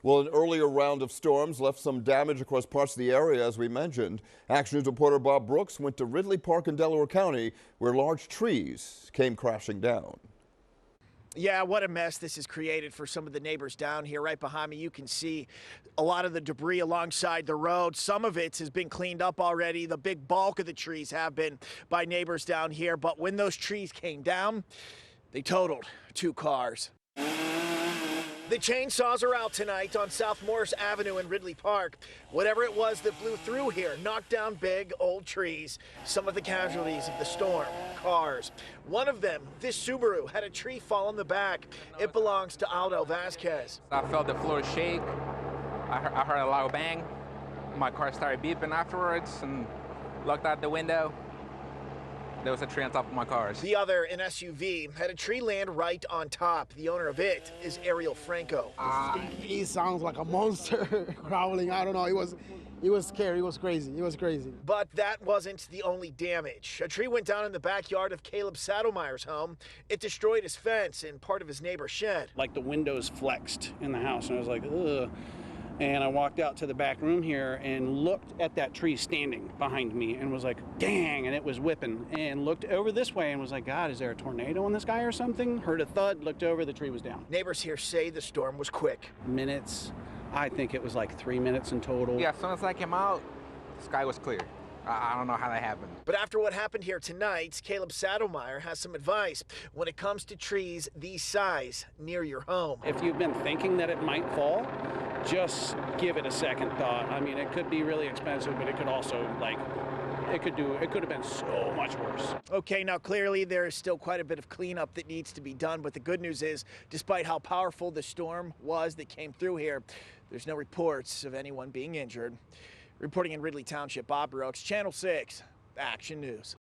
Well, an earlier round of storms left some damage across parts of the area, as we mentioned. Action News reporter Bob Brooks went to Ridley Park in Delaware County, where large trees came crashing down. Yeah, what a mess this has created for some of the neighbors down here. Right behind me, you can see a lot of the debris alongside the road. Some of it has been cleaned up already. The big bulk of the trees have been by neighbors down here. But when those trees came down, they totaled 2 cars. The chainsaws are out tonight on South Morris Avenue in Ridley Park. Whatever it was that blew through here knocked down big old trees. Some of the casualties of the storm, cars. One of them, this Subaru, had a tree fall on the back. It belongs to Aldo Vasquez. I felt the floor shake. I heard a loud bang. My car started beeping afterwards and looked out the window. There was a tree on top of my cars. The other, an SUV, had a tree land right on top. The owner of it is Ariel Franco. He sounds like a monster growling. I don't know. It was scary. It was crazy. It was crazy. But that wasn't the only damage. A tree went down in the backyard of Caleb Saddlemeyer's home. It destroyed his fence and part of his neighbor's shed. Like the windows flexed in the house, and I was like, ugh. And I walked out to the back room here and looked at that tree standing behind me and was like, dang, and it was whipping. And looked over this way and was like, God, is there a tornado in the sky or something? Heard a thud, looked over, the tree was down. Neighbors here say the storm was quick. Minutes, I think it was like 3 minutes in total. Yeah, as soon as I came out, the sky was clear. I don't know how that happened. But after what happened here tonight, Caleb Saddlemeyer has some advice when it comes to trees these size near your home. If you've been thinking that it might fall, just give it a second thought. I mean, it could be really expensive, but it could also, it could have been so much worse. Okay, now clearly there is still quite a bit of cleanup that needs to be done, but the good news is, despite how powerful the storm was that came through here, there's no reports of anyone being injured. Reporting in Ridley Township, Bob Brooks, Channel 6, Action News.